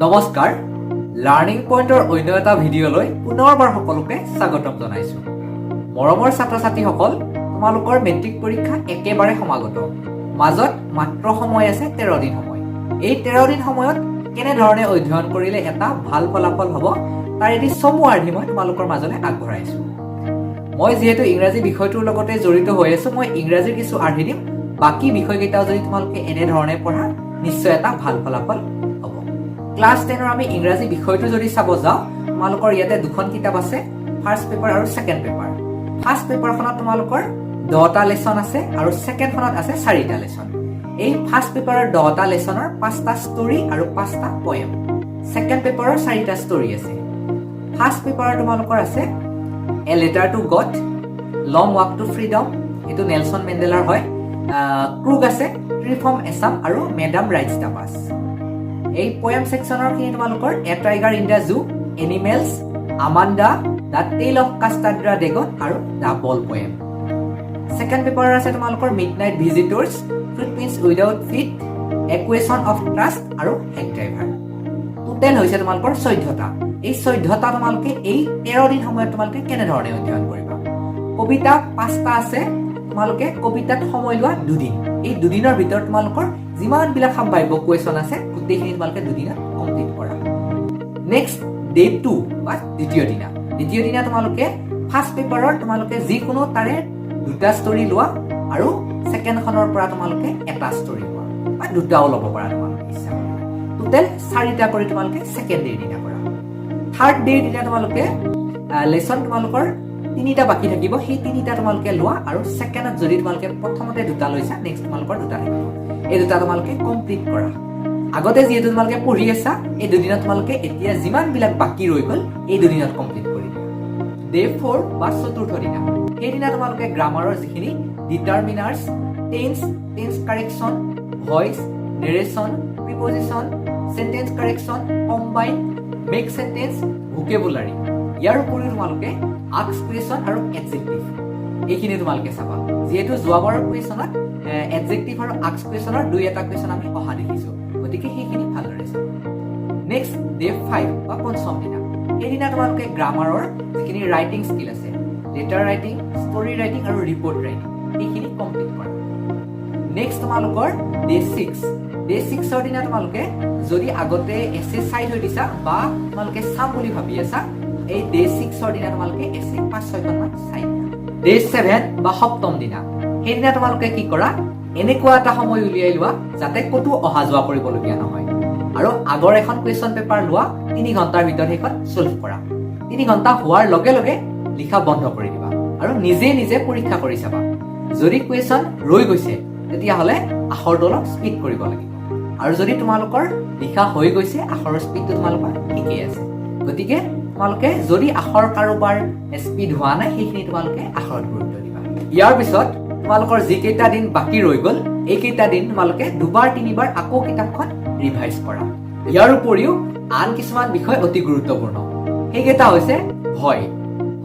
নমস্কাৰ লাৰ্ণিং পইণ্টৰ অন্য এটা ভিডিঅ'লৈ পুনৰবাৰ সকলোকে স্বাগতম জনাইছো। মৰমৰ ছাত্ৰ-ছাত্ৰীসকল, তোমালোকৰ মেট্ৰিক পৰীক্ষা একেবাৰে সমাগত। মাজত মাত্ৰ সময় আছে 13 দিন সময়। এই 13 দিন সময়ত কেনেধৰণে অধ্যয়ন কৰিলে এটা ভাল ফলাফল হ'ব তাৰ এটি চমু আৰ্হি মই তোমালোকৰ মাজলৈ আগবঢ়াইছো। মই যিহেতু ইংৰাজী বিষয়টোৰ লগতে জড়িত হৈ আছো, মই ইংৰাজীৰ কিছু আৰ্হি দিম। বাকী বিষয়কেইটাও যদি তোমালোকে এনেধৰণে পঢ়া নিশ্চয় এটা ভাল ফলাফল হ'ব। ক্লাছ 10ৰ আমি ইংৰাজী বিষয়টো যদি চাব যাওঁ, তোমালোকৰ ইয়াতে দুখন কিতাপ আছে, ফাৰ্ষ্ট পেপাৰ আৰু ছেকেণ্ড পেপাৰ। ফাৰ্ষ্ট পেপাৰখনত তোমালোকৰ 10টা লেচন আছে আৰু ছেকেণ্ডখনত আছে 4টা লেচন। এই ফাৰ্ষ্ট পেপাৰৰ 10টা লেচনৰ 5টা ষ্টৰী আৰু 5টা পয়েম। ছেকেণ্ড পেপাৰৰ 4টা ষ্টৰী আছে। ফাৰ্ষ্ট পেপাৰৰ তোমালোকৰ আছে a letter to God, long walk to freedom, এইটো নেলছন মেণ্ডেলাৰ হয়। ক্ৰুগ আছে, ট্ৰি ফ্ৰম এছাম আৰু মেডাম ৰাইটছ দ্য বাছ। এই পয়েম সেকশনৰ খিনি তোমালোকৰ a tiger in the zoo, animals, Amanda, the tale of custard dragon আৰু দ্য বল পয়েম। ছেকেণ্ড পেপাৰৰ আছে তোমালোকৰ midnight visitors, footprints without feet, a question of trust আৰু হেড ড্ৰাইভাৰ। টোটেল হৈছে তোমালোকৰ 14টা। এই 14টা তোমালোকে এই 13 দিন সময়ত তোমালোকে কেনেধৰণে অধ্যয়ন কৰিবা। কবিতা 5টা আছে, তোমালোকে কবিতাত সময় লোৱা 2 দিন। এই 2 দিনৰ ভিতৰত তোমালোকৰ যিমানবিলাক সম্ভাৱ্য কুৱেশ্যন আছে গোটেইখিনি তোমালোকে 2 দিনত কমপ্লিট কৰা। নেক্সট ডে 2 বা দ্বিতীয় দিনা তোমালোকে ফাৰ্ষ্ট পেপাৰৰ তোমালোকে যিকোনো তাৰে 2টা ষ্টৰী লোৱা আৰু ছেকেণ্ডখনৰ পৰা তোমালোকে এটা ষ্টৰী লোৱা বা 2টাও ল'ব পাৰা তোমালোকে ইচ্ছা কৰিলে। টোটেল 4টা কৰি তোমালোকে ছেকেণ্ড ডেৰ দিনা কৰা। থাৰ্ড ডেৰ দিনা তোমালোকে লেচন তোমালোকৰ 3টা বাকী থাকিব, সেই 3টা তোমালোকে লোৱা আৰু ছেকেণ্ডত যদি তোমালোকে প্ৰথমতে 2টা লৈছা, নেক্সট তোমালোকৰ 2টা থাকিব। এই 2টা তোমালোকে কমপ্লিট কৰা। আগতে যিহেতু তোমালোকে পঢ়ি আছা, এই 2 দিনত তোমালোকে এতিয়া যিমানবিলাক বাকী ৰৈ গ'ল এই 2 দিনত কমপ্লিট কৰি দিয়া। ডে 4 বা চতুৰ্থ দিনা, সেইদিনা তোমালোকে গ্ৰামাৰৰ যিখিনি determiners, tense correction, voice, narration, preposition, sentence correction, combine, make sentence, vocabulary, ইয়াৰ উপৰিও তোমালোকে আস্ক কুৱেশ্যন আৰু এডজেক্টিভ এইখিনি তোমালোকে চাবা। যিহেতু যোৱাবাৰৰ কুৱেশ্যনত এডজেক্টিভ আৰু আস্ক কুৱেশ্যনৰ 2-এটা কুৱেশ্যন আমি অহা দেখিছো, গতিকে সেইখিনি ভালদৰে চাবা। নেক্সট ডে 5 বা পঞ্চম দিনা, সেইদিনা তোমালোকে গ্ৰামাৰৰ যিখিনি ৰাইটিং স্কিল আছে, লেটাৰ ৰাইটিং, ষ্টৰী ৰাইটিং আৰু ৰিপৰ্ট ৰাইটিং, এইখিনি কমপ্লিট কৰা। নেক্সট তোমালোকৰ ডে 6ৰ দিনা তোমালোকে যদি আগতে এছে চাই থৈ দিছা বা তোমালোকে চাম বুলি ভাবি আছা, এই ডে 6ৰ দিনা তোমালোকে এছে 5-6খনমান চাই দিয়া। ডে 7 বা সপ্তম দিনা, সেইদিনা তোমালোকে কি কৰা, এনেকুৱা এটা সময় উলিয়াই লোৱা যাতে ক'তো অহা যোৱা কৰিবলগীয়া নহয় আৰু আগৰ এখন কুৱেশ্যন পেপাৰ লোৱা, 3 ঘণ্টাৰ ভিতৰত সেইখন চল্ভ কৰা। 3 ঘণ্টা হোৱাৰ লগে লগে লিখা বন্ধ কৰি দিবা আৰু নিজে পৰীক্ষা কৰি চাবা। যদি কুৱেশ্যন ৰৈ গৈছে তেতিয়াহ'লে আখৰটো অলপ স্পীড কৰিব লাগিব, আৰু যদি তোমালোকৰ লিখা হৈ গৈছে আখৰৰ স্পীডটো তোমালোকৰ ঠিকেই আছে, গতিকে তোমালোকে যদি আখৰ কাৰোবাৰ স্পীড হোৱা নাই সেইখিনি তোমালোকে আখৰত গুৰুত্ব দিবা। ইয়াৰ পিছত তোমালোকৰ যিকেইটা দিন বাকী ৰৈ গ'ল, এইকেইটা দিন তোমালোকে 2-3বাৰ আকৌ কিতাপখন ৰিভাইজ কৰা। ইয়াৰ উপৰিও আন কিছুমান বিষয় অতি গুৰুত্বপূৰ্ণ, সেইকেইটা হৈছে ভয়।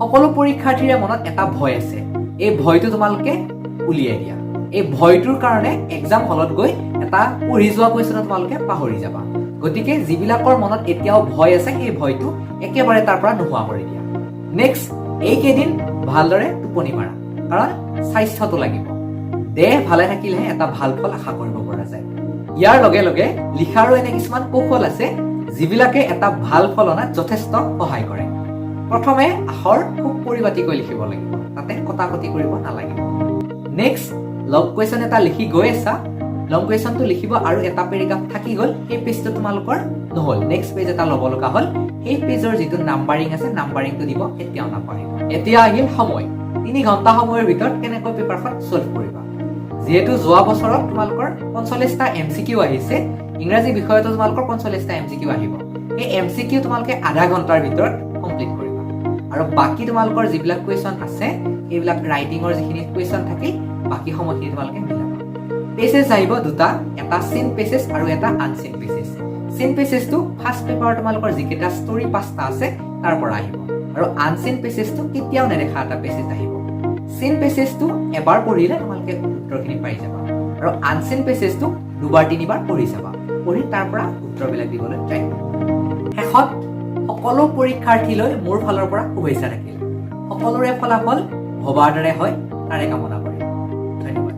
সকলো পৰীক্ষাৰ্থীৰে মনত এটা ভয় আছে, এই ভয়টো তোমালোকে উলিয়াই দিয়া। এই ভয়টোৰ কাৰণে এক্সাম হলত গৈ এটা পঢ়ি যোৱা কুৱেশ্যনত তোমালোকে পাহৰি যাবা, গতিকে যিবিলাকৰ মনত এতিয়াও ভয় আছে সেই ভয়টো একেবাৰে তাৰ পৰা নোহোৱা কৰি দিয়া। নেক্সট এইকেইদিন ভালদৰে টোপনি মাৰা, কাৰণ স্বাস্থ্যটো লাগিব। দেহ ভালে থাকিলেহে এটা ভাল ফল আশা কৰিব পৰা যায়। ইয়াৰ লগে লগে লিখাৰো এনে কিছুমান কৌশল আছে যিবিলাকে এটা ভাল ফল অনাত যথেষ্ট সহায় কৰে। প্ৰথমে আখৰ খুব পৰিপাটিকৈ লিখিব লাগিব, তাতে কটাকটি কৰিব নালাগিব। নেক্সট লং কুৱেশ্যন এটা লিখি গৈ আছা, লং কুৱেশ্যনটো লিখিব আৰু এটা পেৰেগ্ৰাফ থাকি গ'ল, সেই পেজটো তোমালোকৰ নহ'ল, নেক্সট পেজ এটা ল'ব লগা হ'ল, সেই পেজৰ যিটো নাম্বাৰিং আছে নাম্বাৰিংটো দিব এতিয়াও নাপাহৰিব। এতিয়া আহিল সময়। 3 ঘণ্টা সময়ৰ ভিতৰত কেনেকৈ পেপাৰখন চল্ভ কৰিবা। যিহেতু যোৱা বছৰত তোমালোকৰ 45টা MCQ আহিছে, ইংৰাজী বিষয়তো তোমালোকৰ 45টা MCQ আহিব। এই MCQ তোমালোকে আধা ঘণ্টাৰ ভিতৰত কমপ্লিট কৰিবা আৰু বাকী তোমালোকৰ যিবিলাক কুৱেশ্যন আছে সেইবিলাক ৰাইটিঙৰ যিখিনি কুৱেশ্যন থাকে বাকী সময়খিনি তোমালোকে মিলাবা। পেজেছ আহিব 2টা, এটা চিন পেজেছ আৰু এটা আনচিন পেজেছ। চিন পেজেছটো ফাৰ্ষ্ট পেপাৰৰ তোমালোকৰ যিকেইটা ষ্টৰী 5টা আছে তাৰ পৰা আহিব আৰু আনচিন পেজেছটো কেতিয়াও নেদেখা এটা পেজেছ আহিব। চিন পেজেছটো এবাৰ পঢ়িলে তোমালোকে উত্তৰখিনি পাই যাবা আৰু আনচিন পেজেছটো 2-3বাৰ পঢ়ি যাবা। পঢ়ি তাৰ পৰা উত্তৰবিলাক দিবলৈ ট্ৰাই কৰিম। শেষত সকলো পৰীক্ষাৰ্থীলৈ মোৰ ফালৰ পৰা শুভেচ্ছা থাকিল। সকলোৰে ফলাফল ভবাৰ দৰে হয় তাৰে কামনা কৰিম। ধন্যবাদ।